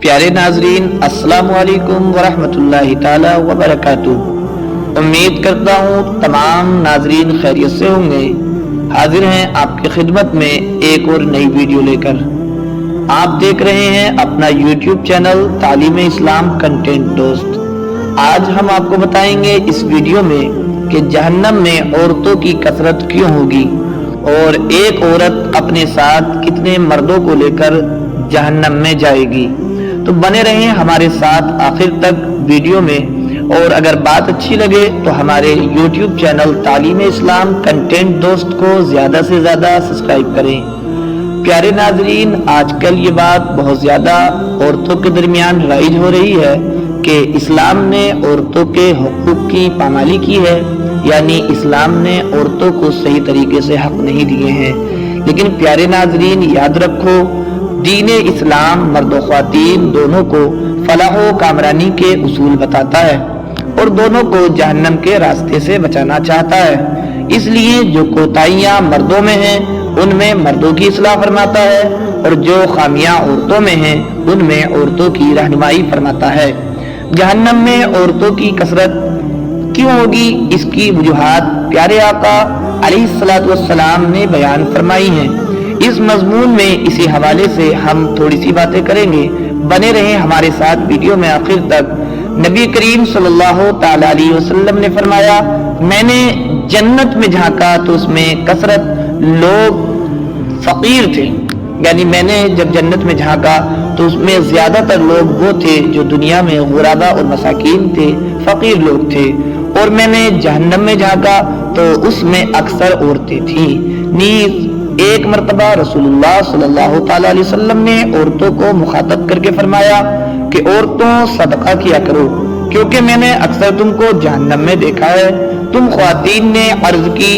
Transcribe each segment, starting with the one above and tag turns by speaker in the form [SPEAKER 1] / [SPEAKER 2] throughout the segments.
[SPEAKER 1] प्यारे नाजरीन, अस्सलाम वालेकुम वरहमतुल्लाहि ताला वबरकातुहू। उम्मीद करता हूँ तमाम नाजरीन खैरियत से होंगे। हाजिर हैं आपकी खिदमत में एक और नई वीडियो लेकर। आप देख रहे हैं अपना यूट्यूब चैनल तालीम इस्लाम कंटेंट दोस्त। आज हम आपको बताएंगे इस वीडियो में कि जहन्नम में औरतों की कसरत क्यों होगी और एक औरत अपने साथ कितने मर्दों को लेकर जहन्नम में जाएगी। तो बने रहें हमारे साथ आखिर तक वीडियो में, और अगर बात अच्छी लगे तो हमारे YouTube चैनल तालीम इस्लाम कंटेंट दोस्त को ज्यादा से ज्यादा सब्सक्राइब करें। प्यारे नाजरीन, आजकल ये बात बहुत ज्यादा औरतों के दरमियान राइज हो रही है कि इस्लाम ने औरतों के हुकूक की पामाली की है, यानी इस्लाम ने औरतों को सही तरीके से हक नहीं दिए हैं। लेकिन प्यारे नाजरीन, याद रखो, दीन इस्लाम मर्द और ख्वातीन दोनों को फलाह व कामरानी के उसूल बताता है और दोनों को जहन्नम के रास्ते से बचाना चाहता है। इसलिए जो कोताहियां मर्दों में हैं उनमें मर्दों की इस्लाह फरमाता है और जो खामियां औरतों में हैं उनमें औरतों की रहनुमाई फरमाता है। जहन्नम में औरतों की कसरत क्यों होगी, इसकी वजूहात प्यारे आका अलैहिस्सलातु वस्सलाम ने बयान फरमाई हैं। इस मजमून में इसी हवाले से हम थोड़ी सी बातें करेंगे। बने रहें हमारे साथ वीडियो में आखिर तक। नबी करीम सल्लल्लाहु ताला अलैहि वसल्लम ने फरमाया, मैंने जन्नत में झांका तो उसमें कसरत लोग फकीर थे, यानी मैंने जब जन्नत में झांका तो उसमें ज्यादातर लोग वो थे जो दुनिया में गुराबा और मसाकीन थे, फकीर लोग थे। और मैंने जहन्नम में झांका तो उसमें अक्सर औरतें थीं। नीज एक मर्तबा रसूलुल्लाह सल्लल्लाहु ताला अलैहि वसल्लम ने औरतों को मुखातब करके फरमाया कि औरतों सदका किया करो, क्योंकि मैंने अक्सर तुमको जहन्नम में देखा है। तुम ख्वातीन ने अर्ज की,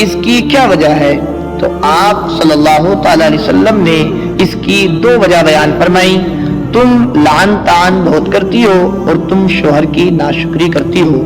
[SPEAKER 1] इसकी क्या वजह है? तो आप सल्लल्लाहु ताला अलैहि वसल्लम ने इसकी दो वजह बयान फरमाई। तुम लान तान बहुत करती हो और तुम शोहर की नाशुक्री करती हो।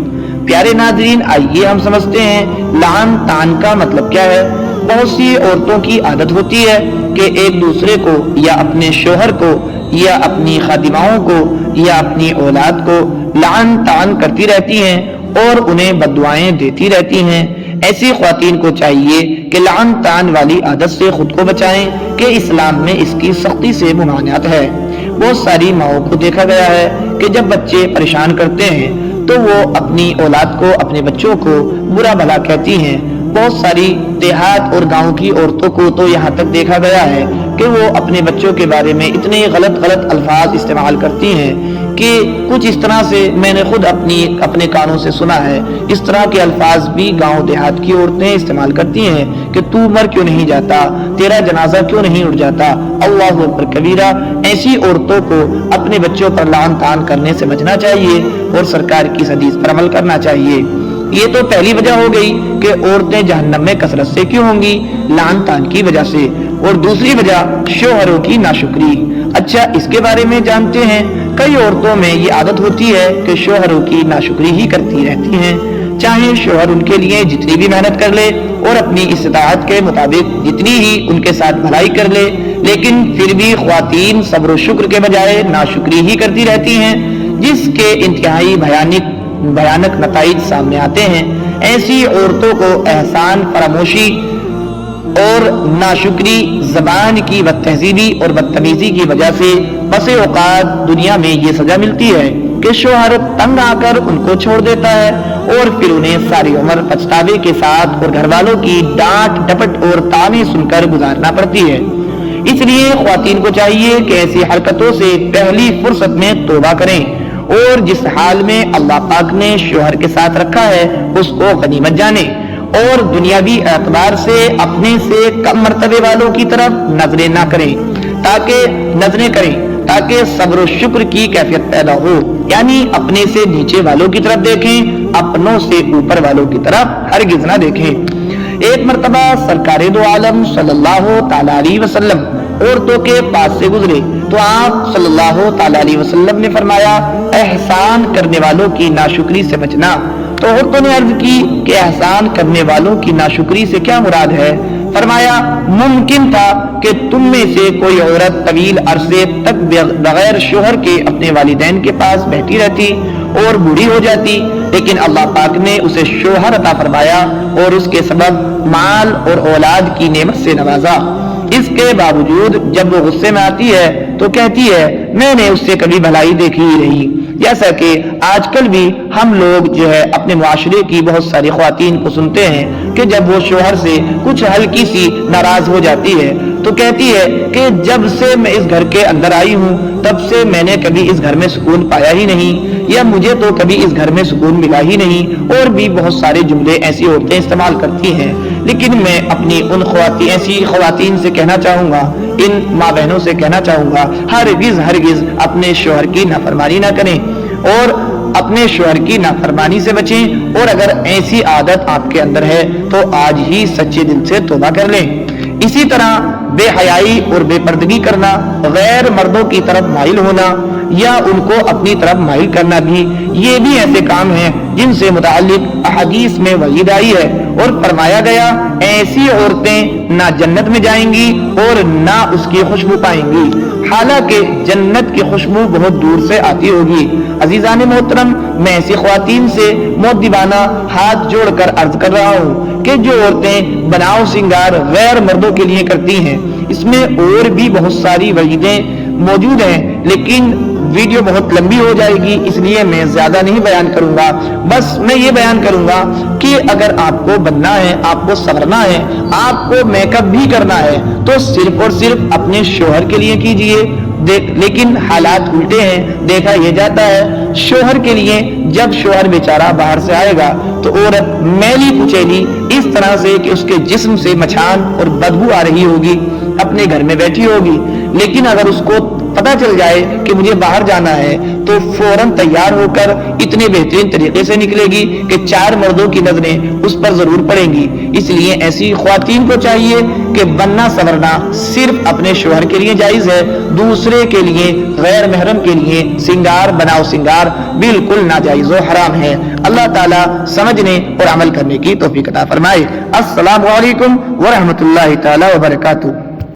[SPEAKER 1] प्यारे नाज़रीन, आइए हम समझते हैं लान तान का मतलब क्या है। बहुत सी औरतों की आदत होती है कि एक दूसरे को या अपने शोहर को या अपनी खादिमाओं को या अपनी औलाद को लान तान करती रहती हैं और उन्हें बद्दुआएं देती रहती हैं। ऐसी ख्वातीन को चाहिए कि लान तान वाली आदत से खुद को बचाएं कि इस्लाम में इसकी सख्ती से ममानियत है। बहुत सारी माओं को देखा गया है कि जब बच्चे परेशान करते हैं तो वो अपनी औलाद को, अपने बच्चों को बुरा भला कहती हैं। बहुत सारी देहात और गांव की औरतों को तो यहाँ तक देखा गया है कि वो अपने बच्चों के बारे में इतने गलत अल्फाज इस्तेमाल करती हैं कि कुछ इस तरह से मैंने खुद अपने कानों से सुना है। इस तरह के अल्फाज भी गांव देहात की औरतें इस्तेमाल करती हैं कि तू मर क्यों नहीं जाता, तेरा जनाजा क्यों नहीं उठ जाता, अल्लाहु अकबर कबीरा। ऐसी औरतों को अपने बच्चों पर लान तान करने से बचना चाहिए और सरकार की हदीस पर अमल करना चाहिए। ये तो पहली वजह हो गई कि औरतें जहन्नम में कसरत से क्यों होंगी, लान तान की वजह से। और दूसरी वजह शोहरों की नाशुक्री। अच्छा, इसके बारे में जानते हैं। कई औरतों में ये आदत होती है कि शोहरों की नाशुक्री ही करती रहती हैं, चाहे शोहर उनके लिए जितनी भी मेहनत कर ले और अपनी इस्ताअत के मुताबिक जितनी ही उनके साथ भलाई कर ले, लेकिन फिर भी ख्वातीन सब्र और शुक्र के बजाय नाशुक्री ही करती रहती हैं, जिसके इंतहाई भयानक नताइज सामने आते हैं। ऐसी औरतों को एहसान फरामोशी और नाशुक्री, जबान की बदतहजीबी और बदतमीजी की वजह से बसे औकात दुनिया में ये सजा मिलती है कि शोहर तंग आकर उनको छोड़ देता है और फिर उन्हें सारी उम्र पछतावे के साथ और घर वालों की डांट डपट और ताने सुनकर गुजारना पड़ती है। इसलिए ख्वातीन को चाहिए कि ऐसी हरकतों से पहली फुर्सत में तौबा करें और जिस हाल में अल्लाह पाक ने शोहर के साथ रखा है उसको गनीमत जाने और दुनियावी एतबार से अपने से कम मर्तबे वालों की तरफ नजरें ना करें, ताकि सब्र और शुक्र की कैफियत पैदा हो, यानी अपने से नीचे वालों की तरफ देखें, अपनों से ऊपर वालों की तरफ हरगिज ना देखें। एक मर्तबा सरकारे दो आलम सल्लल्लाहु ताला अलैहि वसल्लम औरतों के पास से गुजरे तो आप सल्लल्लाहु ताला अलैहि वसल्लम ने फरमाया, एहसान करने वालों की नाशुक्री से बचना। तो औरतों ने अर्ज की कि एहसान करने वालों की नाशुक्री से क्या मुराद है? فرمایا ممکن تھا کہ تم میں سے کوئی عورت طویل عرصے تک بغیر شوہر کے اپنے والدین کے پاس بیٹھی رہتی اور بوڑھی ہو جاتی، لیکن اللہ پاک نے اسے شوہر عطا فرمایا اور اس کے سبب مال اور اولاد کی نعمت سے نوازا۔ اس کے باوجود جب وہ غصے میں آتی ہے تو کہتی ہے میں نے اس سے کبھی بھلائی دیکھی ہی نہیں۔ جیسا کہ آج کل بھی ہم لوگ جو ہے اپنے معاشرے کی بہت ساری خواتین کو سنتے ہیں کہ جب وہ شوہر سے کچھ ہلکی سی ناراض ہو جاتی ہے تو کہتی ہے کہ جب سے میں اس گھر کے اندر آئی ہوں تب سے میں نے کبھی اس گھر میں سکون پایا ہی نہیں، یا مجھے تو کبھی اس گھر میں سکون ملا ہی نہیں، اور بھی بہت سارے جملے ایسی عورتیں استعمال کرتی ہیں۔ لیکن میں اپنی ان ایسی خواتین سے کہنا چاہوں گا، ان ماں بہنوں سے کہنا چاہوں گا، ہرگز اپنے شوہر کی نافرمانی نہ کریں اور اپنے شوہر کی نافرمانی سے بچیں، اور اگر ایسی عادت آپ کے اندر ہے تو آج ہی سچے دل سے توبہ کر لیں۔ اسی طرح بے حیائی اور بے پردگی کرنا، غیر مردوں کی طرف مائل ہونا یا ان کو اپنی طرف مائل کرنا بھی، یہ بھی ایسے کام ہیں جن سے متعلق احادیث میں وعید آئی ہے اور فرمایا گیا ایسی عورتیں نہ جنت میں جائیں گی اور نہ اس کی خوشبو پائیں گی، حالانکہ جنت کی خوشبو بہت دور سے آتی ہوگی۔ عزیزان محترم، میں ایسی خواتین سے مؤدبانہ ہاتھ جوڑ کر عرض کر رہا ہوں کہ جو عورتیں بناؤ سنگار غیر مردوں کے لیے کرتی ہیں، اس میں اور بھی بہت ساری وعیدیں موجود ہیں، لیکن ویڈیو بہت لمبی ہو جائے گی، اس لیے میں زیادہ نہیں بیان کروں گا۔ بس میں یہ بیان کروں گا کہ اگر آپ کو بننا ہے، آپ کو سنورنا ہے، آپ کو میک اپ بھی کرنا ہے تو صرف اور صرف اپنے شوہر کے لیے کیجئے۔ لیکن حالات الٹے ہیں، دیکھا یہ جاتا ہے شوہر کے لیے، جب شوہر بیچارہ باہر سے آئے گا تو عورت میلی کچیلی اس طرح سے کہ اس کے جسم سے مچھان اور بدبو آ رہی ہوگی، اپنے گھر میں بیٹھی ہوگی، لیکن اگر اس کو پتہ چل جائے کہ مجھے باہر جانا ہے تو فوراً تیار ہو کر اتنے بہترین طریقے سے نکلے گی کہ 4 مردوں کی نظریں اس پر ضرور پڑیں گی۔ اس لیے ایسی خواتین کو چاہیے کہ بننا سنورنا صرف اپنے شوہر کے لیے جائز ہے، دوسرے کے لیے، غیر محرم کے لیے سنگار بناؤ سنگار بالکل ناجائز و حرام ہے۔ اللہ تعالیٰ سمجھنے اور عمل کرنے کی توفیق عطا فرمائے۔ السلام علیکم ورحمۃ اللہ تعالیٰ وبرکاتہ۔